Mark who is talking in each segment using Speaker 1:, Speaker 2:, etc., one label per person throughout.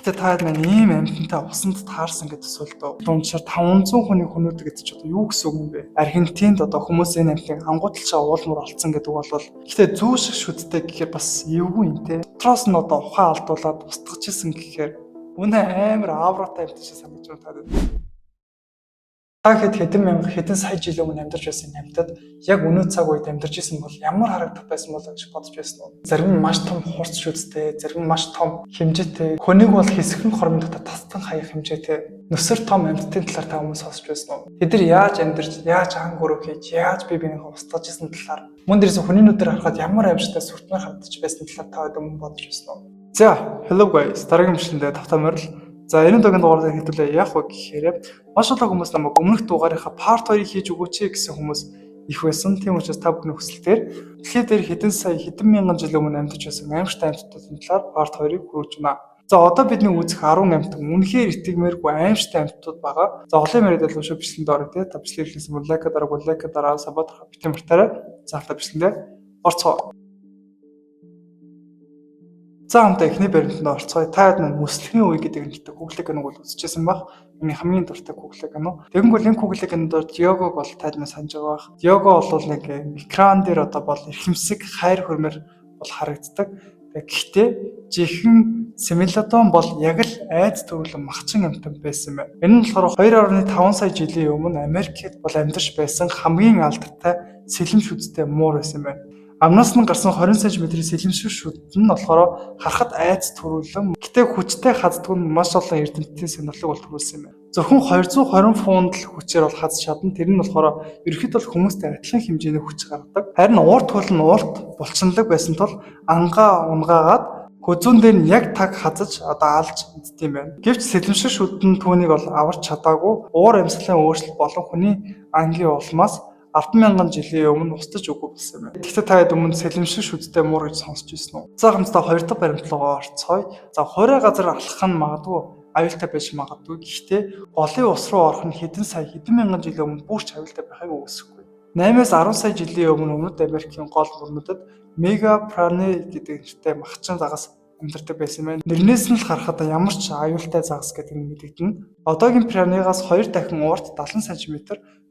Speaker 1: Гэтэ та маань ийм амьтантай усанд таарсан гэдэг асуулт доо. Дундчаар 500 хүний хүмүүд гэдэг чи одоо юу гэсэн үг юм бэ? Аргентинд одоо хүмүүс энэ амьтыг ангуудалчаа уулмар олцсон гэдэг бол гэтээ зүү шиг шүтдэг гэхээр бас эвгүй юм те. Дотроос нь одоо ухаан алдуулаад устгаж исэн гэхээр үнэ амар авратай амьтан шиг санагдаж байна та. Та хэдэн мянга хэдэн сая жил өмнө амьдарч байсан амьтад яг өнөө цаг үед амьдарч исэн бол ямар харагдах байсан бол гэж бодож байсан уу? Зарим нь маш том хурц шүттэй, зарим нь маш том хэмжээтэй, хүнийг бол хэсгэн хормын дотор тасдан хаях хэмжээтэй нүсэр том амьтдын талаар та хүмүүс сонсч байсан уу? Тэд нар яаж амьдарч, яаж анх өрөө хийж, яаж бие биенийхээ устгаж исэн талаар, мөн дээрээс хүний нүдээр харахад ямар аимшигтай сүртмээр харагдаж байсан талаар та хэд өмнө бодож байсан уу? За, hello guys, дараагийн бичлэгэндээ тавтай морил. За, энэ удаагийн дугаараар хэдүүлээ яах вэ гэхээр маш олон хүмүүс намайг өмнөх дугаарынхаа part 2-ыг хийж өгөөч гэсэн хүмүүс их байсан. Тийм учраас та бүхний хүсэлтээр дэлхийд дээр хэдэн сая хэдэн мянган жил өмнө амьдарч байсан аимшигтай амьтдын талаар part 2-ыг хүргэж байна. За, одоо бидний үзэх 10 амьтан үнэхээр итгэмээргүй аимшигтай амьтдууд байгаа. За, оглын мэдээлэл шүү бичлэгэнд орё те. Та бичлэгийг хийсэн бол лайк дараа сабскрайб битэн бартаарай. За, та бичлэгэндээ орцгоо. За, хамтаа эхний баримтанд орцгоё. Та хэд нь мөслөгийн үе гэдэг нэртэй Google киног бол үзчихсэн баг. Миний хамгийн дуртай Google кино. Тэгэнгүүт энэ Google кинонд Диогог бол та хэд нь санаж байгаа бах. Диого бол нэг экран дээр одоо бол эрхэмсэг хайр хөрмөр бол харагддаг. Гэхдээ жихэн Семилодон бол яг л айц төрөлн махчин амьтан байсан байна. Энэ нь болохоор 2.5 сая жилийн өмнө Америкт бол амьдарч байсан хамгийн алдартай сэлэм шүдтэй муур байсан байна. Амнаас нь гарсан 20 см сэлэмшиг шүд нь болохоор харахад айц төрүүлэн гэтээ хүчтэй хаддаг нь маш олон эрдэмтдийн сонирхлыг бол төрүүлсэн юм байна. Зөвхөн 220 фунт л хүчээр бол хадж чадна. Тэр нь болохоор ерөөхдөө бол хүмүүстэй адилхан хэмжээний хүч гаргадаг. Харин уурт хөл нь уурт булчинлаг байсан тул ангаа унгаагаад көзүүн дээр нь яг таг хазаж одоо алж иддэм байна. Гэвч сэлэмшиг шүд нь түүнийг бол аварч чадаагүй. Уур амьсгалын өөрчлөлт болон хүний ангийн улмаас 10,000 жилийн өмнө устж үгүй болсон юм байна. Гэхдээ та хэд өмнө сэлэмшиг шүдтэй муур гэж сонсч байсан уу? За, хамтдаа хоёр дахь баримт руу орцгоё. За, хорой газар алхах нь магадгүй аюултай байж магадгүй. Гэхдээ голын ус руу орох нь хэдэн мянган жилийн өмнө бүрч аюултай байхыг үгүйсэхгүй. 8-10 сая жилийн өмнө Өмнөд Америкийн гол мөрнүүдэд мегапраны гэдэг нэртэй махчин загас амьдардаг байсан байна. Нэрнээс нь л харахад ямар ч аюултай загас гэдэг нь мэдэгдэнэ. Одоогийн пранигаас 2 дахин урт 70 см,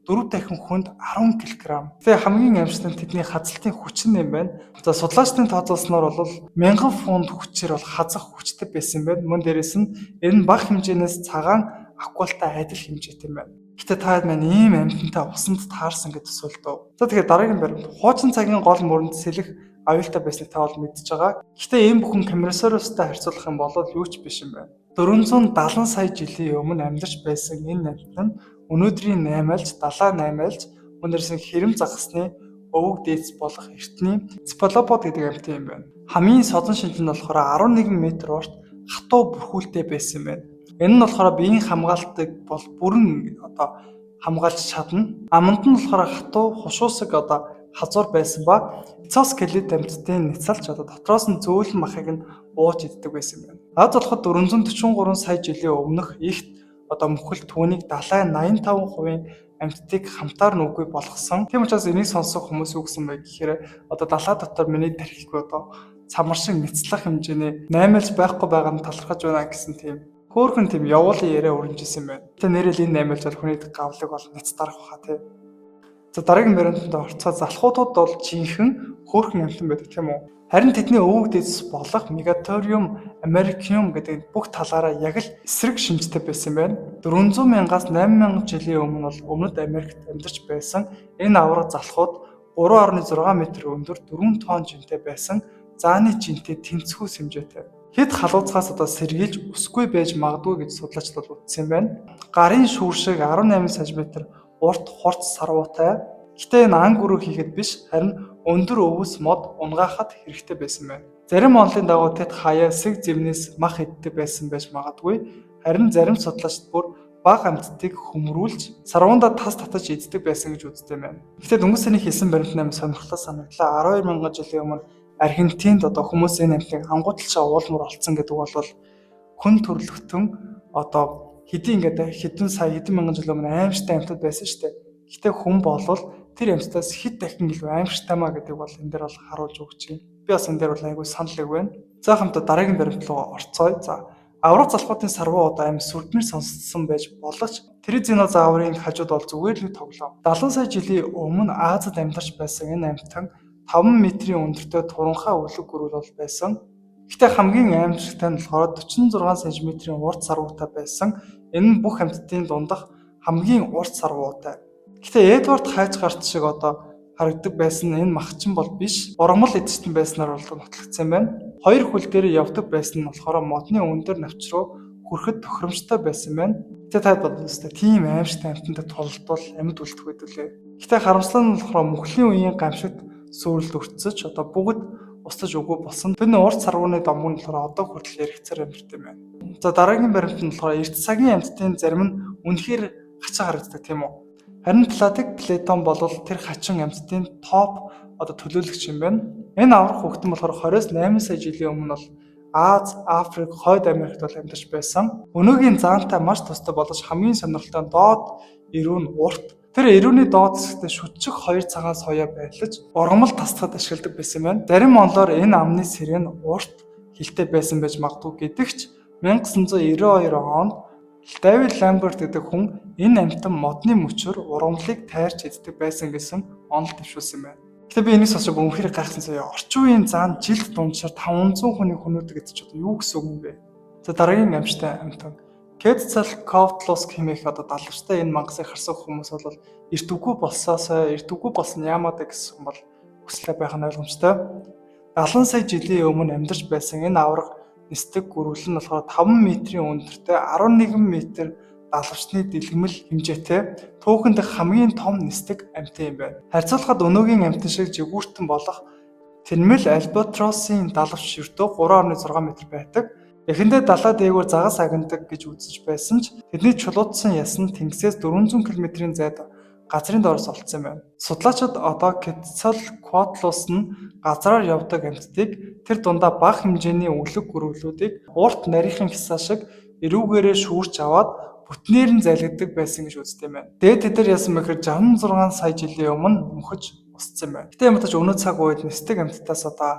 Speaker 1: 4 дахин хүнд 10 кг. Тэгээ хамгийн амжилттай тэдний хазалтын хүч нь юм байна. За, судлаачдын тооцоолсноор бол 1000 фунт хүчээр бол хазах хүчтэй байсан байна. Мөн дээрээс нь энэ нь бага хэмжээнээс цагаан акултай адил хэмжээтэй байна. Гэтэ та хэд маань ийм амьтантай усанд таарсан гэдэг асуулт дөө. За, тэгэхээр дараагийн баримт. Хуучин цагийн гол мөрөнд сэлэх аюултай байсныг та бол мэдж байгаа. Гэтэ энэ бүхэн Камеросаурустай харьцуулах юм бол юу ч биш юм байна. 470 сая жилийн өмнө амьдарч байсан энэ амьтан нь өнөөдрийн 8айлж, далаа 8айлж, өнөөдрийн хэрэм загасны өвөг дээдс болох эртний цефалопод гэдэг амьтан юм байна. Хамгийн содон шинж нь болохоор 11 м урт хатуу бүрхүүлтэй байсан юм байна. Энэ нь болохоор биеийн хамгаалтыг бол бүрэн одоо хамгаалж чадна. Аманд нь болохоор хатуу хушуусаг одоо хазуур байсан ба экзоскелет амьтдын няцалж одоо дотроос нь зөөлөн махыг нь ууж иддэг байсан юм байна. Аз болоход 443 сая жилийн өмнөх ихт одоо мөхөл түүнийг далай 85% амьтдыг хамтаар нүггүй болгосон. Тийм учраас энийг сонсох хүмүүс юу гэсэн бэ гэхээр одоо далай дотор миний тархигүй одоо цамар шиг нэцлэх хэмжээний 8айлж байхгүй байгаа нь талархаж байна гэсэн тийм хөөхөн тийм явуулын яриа өрнөжсэн юм байна. Тэгээ нэрэл энэ 8айлж бол хүний гавлыг бол нэц дарах баха тийм. За, дараагийн баримтанд орцгоо залхуутууд бол жинхэнэ хөөхөн амьтан байдаг тийм үү? Харин тэдний өвөг дээдс болох Megatherium americanum гэдэг бүх талаараа яг л эсрэг шинжтэй байсан байна. 400,000-аас 8,000 жилийн өмнө бол Өмнөд Америкт амьдарч байсан энэ авраг залхууд 3.6 м өндөр 4 тонн жинтэй байсан зааны жинтэй тэнцвүүс хэмжээтэй. Хэд халууцгаас одоо сэргийлж өсгүй байж магадгүй гэж судлаачид бол үзсэн байна. Гарын шүүршиг 18 см урт хурц сарвуутай. Гэтэ энэ анги өрөө хийхэд биш, харин өндөр өвөс мод унгаахад хэрэгтэй байсан байна. Зарим онолын дагуу тэд хаяа сэг зэвнээс мах иддэг байсан байж магадгүй. Харин зарим судлаачид бүр бага амьтдыг хөмрүүлж сарвундаа тас татаж иддэг байсан гэж үздэг байна. Гэтэ дөнгөж сарын хийсэн баримт 8 сонирхолтой санагдлаа. 12,000 жилийн өмнө Аргентинд одоо хүмүүс энэ амьтыг ангуудалчаа уулмар олцсон гэдэг бол хүн төрлөختөн одоо хэдийн хэдэн мянган жил өмнө аимшигтай амьтад байсан шүү дээ. Гэтэ хүн болвол тэр амьтдаас хэд дахин илүү аимшигтай маа гэдэг бол энэ дээр бол харуулж өгч байна. Би бас энэ дээр бол айгүй санал байна. За, хамтаа дараагийн баримт руу орцгоё. За, Аврах залхуутын сарвуу одоо амь сүрдмэр сонссон байж боловч Тиризинозаврын хажууд бол зүгээр л тоглоом. 70 сая жилийн өмнө Азид амьдарч байсан энэ амьтан 5 метрийн өндөртэй туранхай өлөг гөрөл байсан. Гэхдээ хамгийн аимшигтай нь болохоор 46 см-ийн урт сарвуутай байсан. Энэ нь бүх амьтдын дундах хамгийн урт сарвуутай. Гэхдээ Эдвард хайж гарт шиг одоо харагддаг байсан энэ махчин бол биш. Ургамал эзэстэн байснаар бол нотлогдсон байна. Хоёр хөл дээр явдаг байсан нь болохоор модны өндөр навч руу хүрэхэд тохиромжтой байсан байна. Гэтэ таад бодлоо тийм аимшигтай амьтантай тулалдвал амьд үлдэх байдулээ. Гэтэ харамслал нь болохоор мөхлийн үеийн гамшигт сүрэлд өртсөж одоо бүгд устж өгөө болсон. Тэр урт сарвууны домог нь болохоор одоо хүртэл яригцаар амьд юм байна. За дараагийн баримт нь болохоор эрт цагийн амьтдын зарим нь үнэхээр хачаа харагддаг тийм үү? Харин Платон бол тэр хачин амьтдын топ одоо төлөөлөгч юм байна. Энэ аврах хүүхдэн болохоор 28 сая жилийн өмнө бол Аз, Африк, Хойд Америкт бол амьдарч байсан. Өнөөгийн заантай маш тустай боловч хамгийн сонирхолтой нь доод эрүү нь урт. Тэр эрүүний доод хэсэгтээ шүтжиг хоёр цагаас соёо байлж ургамал тасдахад ашигладаг байсан байна. Зарим онлоор энэ амны сэрэн урт хилтэй байсан байж магадгүй гэдэгч 1992 онд Дэвид Ламберт гэдэг хүн энэ амьтан модны мөчөөр ургамлыг тайрч иддэг байсан гэсэн онол дэвшүүлсэн байна. Гэтэ би энийг сонсож үнэхээр гайхсан заяа. Орчин үеийн заан жилд дунджаар 500 хүний хүнөөдөг гэдэг чинь одоо юу гэсэн үг юм бэ? За дараагийн амьттай амьтан Quetzalcoatlus хэмээх одоо далавчтай энэ мангасыг харсан хүмүүс бол эртүггүй болсон Ямада гэсэн хүн бол хүслээ байх нь ойлгомжтой. 70 сая жилийн өмнө амьдарч байсан энэ аврах нисдэг гөрвөл нь болохоор 5 метрийн өндөртэй 11 метр далавчны дэлгэмэл хэмжээтэй түүхэн дэх хамгийн том нисдэг амьтан юм байна. Харьцуулахад өнөөгийн амьтан шиг жигүүртэн болох Тэрмэл альбатросын далавч ердөө 3.6 метр байдаг. Эхэндээ далай дээгүүр загас агнадаг гэж үзэж байсан ч тэдний чулуутсан ясан тэнгисээс 400 км-ийн зайд газрын доороос олдсон байна. Судлаачид одоо Quetzalcoatlus нь газраар явдаг амьтдыг тэр дундаа бага хэмжээний өлөг гөрвлүүдийг урт нарийнхан хясаа шиг эрүүгээрээ шүүрч аваад бүтнээр нь залгиддаг байсан гэж үздэг юм байна. Дээд тэд нар яасан мэхээр 66 сая жилийн өмнө мөхөж усцсан байна. Гэтэ юм тач өнөө цаг үед нисдэг амьтдаас одоо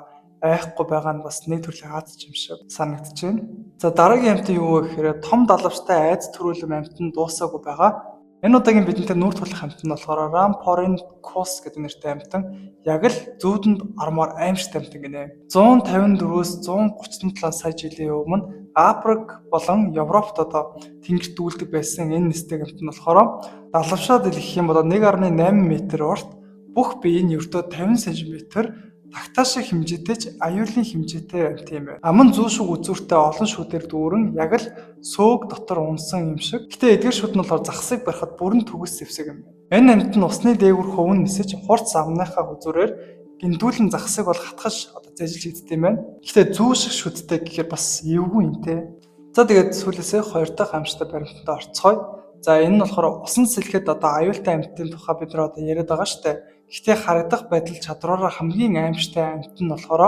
Speaker 1: айхгүй байгаа нь бас нэг төрлийн аз юм шиг санагдаж байна. За дараагийн амьтан юу вэ гэхээр том далавчтай айц төрүүлэм амьтан дуусаагүй байгаа. Энэ удаагийн бидэнтэй нүүр тулах амьтан нь болохоор Rhamphorhynchus гэдэг нэртэй амьтан яг л зүүдэнд ормоор аимшигт амьтан гинэ. 154-өөс 137 сая жилийн өмнө Африк болон Европт одоо тэнгэрт дүүлдэг байсан энэ нисдэг амьтан болохоор далавшаад хэлэх юм бол 1.8 м урт бүх бие нь ердөө 50 см тагтаашиг хэмжээтэй ч аюулын хэмжээтэй амьтан юм байна. Аман зүү шиг үзүүртэй олон шүүдээр дүүрэн яг л сөөг дотор унсан юм шиг. Гэтэ эдгээр шүүд нь болохоор захсыг барихад бүрэн төгс зэвсэг юм байна. Энэ амьтан усны дээгүүр хөвөн нисэж хурц амныхаа үзүүрээр гинтүүлэн захсыг бол хатгаж одоо зэжилж иддэг юм байна. Гэтэ зүү шиг шүүдтэй гэхээр бас эвгүй юм те. За тэгээд сүүлээсээ хоёр дахь амьттай баримтанд орцгоё. За энэ нь болохоор усан сэлэхэд одоо аюултай амьтдын тухай бид нар одоо яриад байгаа шүү дээ. Гэхдээ харагдах байдал чадвараараа хамгийн аимшигтай амьтан нь болохоор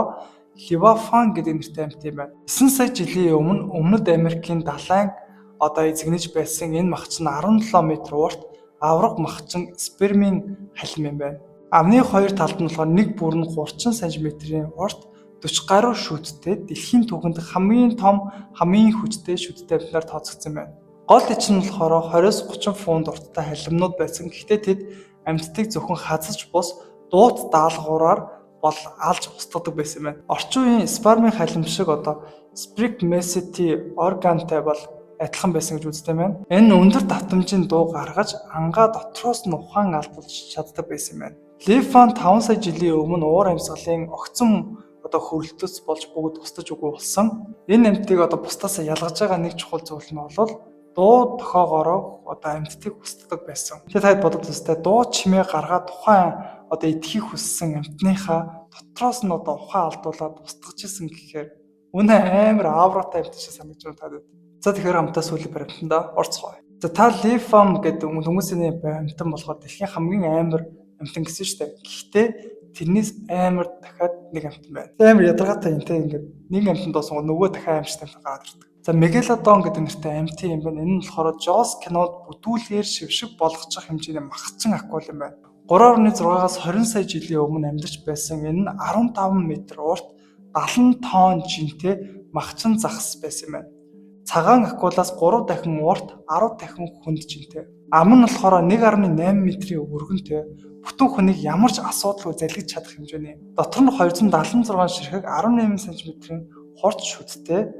Speaker 1: Leviathan гэдэг нэртэй амьтан юм байна. 9 сая жилийн өмнөд Америкийн далайн одоо эзэгнэж байсан энэ махчин 17 м урт авраг махчин спермийн халим юм байна. Амны хоёр талд нь болохоор нэг бүр нь 30 см-ийн урт 40 гаруй шүдтэй дэлхийн түүхэнд хамгийн том хамгийн хүчтэй шүдтэй амьтнаар тооцогдсон байна. Гол эч нь болохоор 20-30 фунт урттай халимнууд байсан. Гэхдээ тэд амьтдыг зөвхөн хазаж бус дуут даалгавраар бол алж устгадаг байсан байна. Орчин үеийн спермийн халим шиг одоо spermaceti органтай бол адилхан байсан гэж үздэг юм байна. Энэ өндөр давтамжийн дуу гаргаж ангаа дотроос нь ухаан алдуулж чаддаг байсан юм байна. Leviathan 5 сая жилийн өмнө уур амьсгалын огцом одоо хөрөлтөс болж бүгд устж өгөө болсон. Энэ амьтдыг одоо бусдаас ялгаж байгаа нэг чухал зүйл нь бол дуу тохоогоороо одоо амьтдыг устдаг байсан. Тэгээд таад бодож үзтээ дуу чимээ гаргаад тухайн одоо идэхийг хүссэн амьтныхаа дотроос нь одоо ухаан алдуулаад устгаж исэн гэхээр үнэ амар авратай амьтан шиг санагдаж байна. За тэгэхээр хамтаа сүүлийн баримтанда орцгоё. За та Leviathan гэдэг хүмүүсийн амьтан болохоор дэлхийн хамгийн амар амьтан гэсэн шүү дээ. Гэхдээ тэрнээс амар дахиад нэг амьтан байна. Амар ядаргаатай юм те ингээд нэг амьтан доосон нөгөө дахиад аимшигтай амьтан гараад ирдэг. За Megalodon гэдэг нэртэй амьтан юм байна. Энэ нь болохоор Jaws кинод бүтүүлгээр шившиг болгочих хэмжээний махчин акул юм байна. 3.6-аас 20 сая жилийн өмнө амьдарч байсан энэ нь 15 м урт 70 тонн жинтэй махчин захс байсан юм байна. Цагаан акулаас 3 дахин урт, 10 дахин хүндчинтэй. Ам нь болохоор 1.8 метрийн өргөнтэй. Бүтэн хүнийг ямар ч асуудалгүй залгиж чадах хэмжээний. Дотор нь 276 ширхэг 18 см-ийн хурц шүттэй.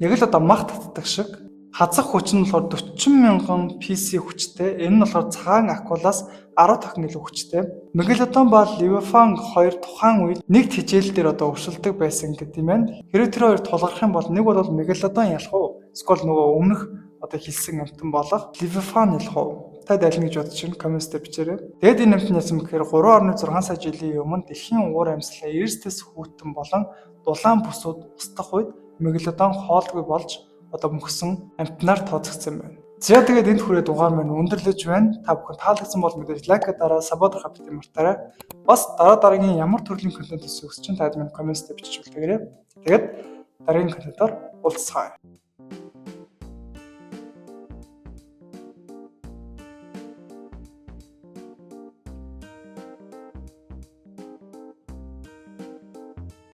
Speaker 1: Яг л одоо мах татдаг шиг. Хазах хүч нь болохоор 40 мянган PC хүчтэй. Энэ нь болохоор цагаан акулаас 10 дахин илүү хүчтэй. Мегалодон ба Левиафан хоёр тухайн үед нэг хичээл дээр одоо өвшөлдөг байсан гэдэг юм байна. Хэрэв тэр хоёр тулгарх юм бол нэг бол Мегалодон ялах уу? Эсвэл нөгөө өмнөх одоо хэлсэн амтан болох Левиафан ялах уу? Та аль нь гэж бодож байна? Комментээр бичээрэй. Тэгэд энэ амтны ясан гэхээр 3.6 сая жилийн өмнө дэлхийн уур амьсгалын эрсдэс хүүтэн болон дулаан бүсүүд устгах үед Мегалодон хоолгүй болж одоо мөхсөн амтнаар тооцогдсон байна. За тэгээд энд хүрээ дугаар маань өндөрлөж байна. Та бүхэн таалагдсан бол мэдээж лайк дараа, саббот хавтыг мартаарай. Бас дараагийн ямар төрлийн контент өсөх гэж чинь та админ комментээр бичиж үлдээгээрэй. Тэгээд дараагийн контентоор уулзцгаая.